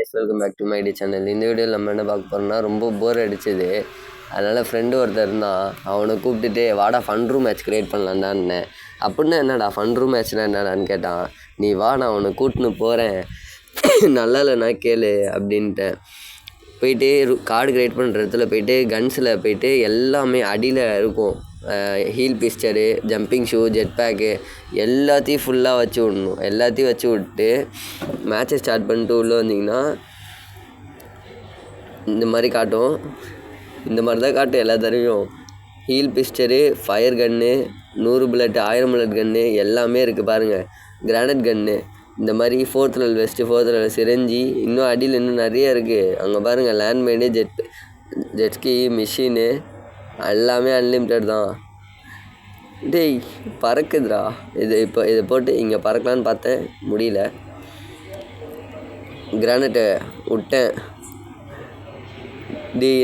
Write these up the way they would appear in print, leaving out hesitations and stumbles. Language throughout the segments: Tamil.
Guys, welcome back to my D channel. இந்த வீடியோவில் நம்ம என்ன பார்க்க போகிறோம்னா, ரொம்ப போர் அடிச்சது. அதனால் ஃப்ரெண்டு ஒருத்தர் இருந்தான், அவனை கூப்பிட்டுட்டு வாடா ஃபன் ரூம் மேட்ச் க்ரியேட் பண்ணலான்டான்னேன். அப்படின்னா என்னடா ஃபன் ரூம் மேட்ச்னா என்னடான்னு கேட்டான். நீ வா, நான் அவனை கூட்டின்னு போகிறேன், நல்லா இல்லைனா கேளு அப்படின்ட்டேன். போயிட்டு கார்டு க்ரியேட் பண்ணுற இடத்துல போயிட்டு கன்ஸில் போயிட்டு எல்லாமே அடியில் இருக்கும். ஹீல் பிஸ்டரு, ஜம்பிங் ஷூ, ஜெட் பேக்கு எல்லாத்தையும் ஃபுல்லாக வச்சு விடணும். எல்லாத்தையும் வச்சு விட்டு மேட்சை ஸ்டார்ட் பண்ணிட்டு உள்ளே வந்தீங்கன்னா இந்த மாதிரி காட்டும். இந்த மாதிரி தான் காட்டும் எல்லா தடவையும். ஹீல் பிஸ்டரு, ஃபயர் கன்னு, 100 புல்லட், 1000 புல்லட் கன்னு எல்லாமே இருக்குது பாருங்கள். கிரானைட் கன்னு, இந்த மாதிரி 4th level west, 4th level syringe, இன்னும் அடியில் இன்னும் நிறைய இருக்குது. அங்கே பாருங்கள், லேண்ட்மைனு, ஜெட்ஸ்கி, மிஷினு எல்லாமே அன்லிமிட்டட் தான். டேய் பறக்குதுடா இப்போ இதை போட்டு இங்கே பறக்கலான்னு பார்த்தேன், முடியல. கிரானைட்டை விட்டேன்.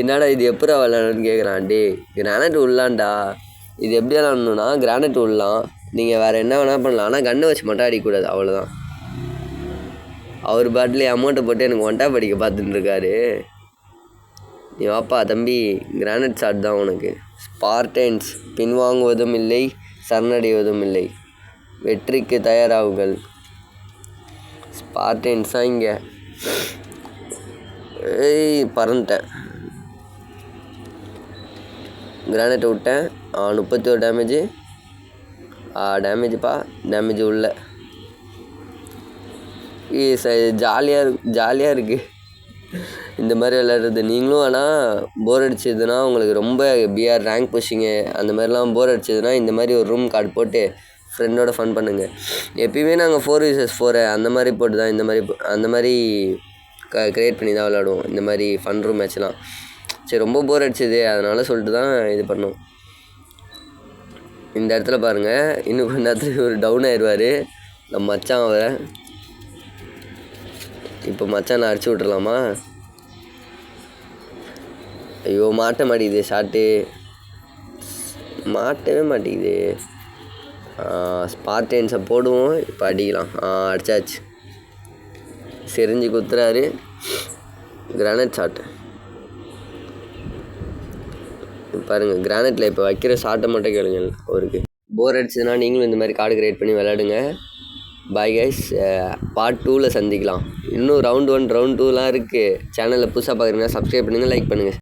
என்னடா இது எப்படா விளாட்ணுன்னு கேட்குறான். கிரானைட் விடலான்டா. இது எப்படி விளாட்ணுன்னா கிரானைட் விடலாம், நீங்கள் வேறு என்ன வேணால் பண்ணலாம், ஆனால் கண்ணை வச்சு மட்டும் அடிக்கக்கூடாது, அவ்வளோதான். அவர் பாட்டிலே அமௌண்ட்டை போட்டு எனக்கு ஒன்டா படிக்க பார்த்துட்டுருக்காரு. நீ வாப்பா தம்பி, கிரானைட் ஷாட் தான் உனக்கு. ஸ்பார்டன்ஸ், பின்வாங்குவதும் இல்லை, சரணடைவதும் இல்லை, வெற்றிக்கு தயாராகுங்கள். ஸ்பார்டன்ஸ் தான் இங்கே. பறந்துட்டேன். கிரானைட்டை விட்டேன். 31 டேமேஜு. டேமேஜ் உள்ள. ஜாலியாக இருக்குது இந்த மாதிரி விளையாடுறது. நீங்களும் ஆனால் போர் அடிச்சதுன்னா, உங்களுக்கு ரொம்ப பிஆர் ரேங்க் புஷிங்கு அந்த மாதிரிலாம் போர் அடிச்சதுன்னா, இந்த மாதிரி ஒரு ரூம் கார்டு போட்டு ஃப்ரெண்டோட ஃபன் பண்ணுங்கள். எப்பயுமே நாங்கள் 4vs4 அந்த மாதிரி போட்டு தான் அந்த மாதிரி க்ரியேட் பண்ணி தான் விளாடுவோம், இந்த மாதிரி ஃபன் ரூம் மேட்ச்லாம். சரி, ரொம்ப போர் அடிச்சது, அதனால் சொல்லிட்டு தான் இது பண்ணோம். இந்த இடத்துல பாருங்கள், இன்னும் கொஞ்ச நேரத்தில் ஒரு டவுன் ஆயிடுவார் நம்ம மச்சான். அவரை இப்போ மச்சான் நான் அடிச்சு விட்றலாமா? ஐயோ, மாட்ட மாட்டேங்குது ஷாட்டு, மாட்டவே மாட்டேங்குது. ஸ்பார்டன்ஸை போடுவோம், இப்போ அடிக்கலாம். அடிச்சாச்சு. செறிஞ்சு குத்துறாரு. கிரானைட் ஷாட்டு பாருங்கள். கிரானைட்டில் இப்போ வைக்கிற ஷாட்டை மட்டும் கேளுங்க. அவருக்கு போர் அடிச்சதுன்னா நீங்களும் இந்த மாதிரி கார்டு க்ரியேட் பண்ணி விளையாடுங்க. பாய் கைஸ், பார்ட் 2ல் சந்திக்கலாம். இன்னும் ரவுண்ட் 1 ரவுண்ட் 2லாம் இருக்குது. சேனலில் புதுசாக பார்க்குறீங்கன்னா சப்ஸ்கிரைப் பண்ணுங்கள், லைக் பண்ணுங்கள்.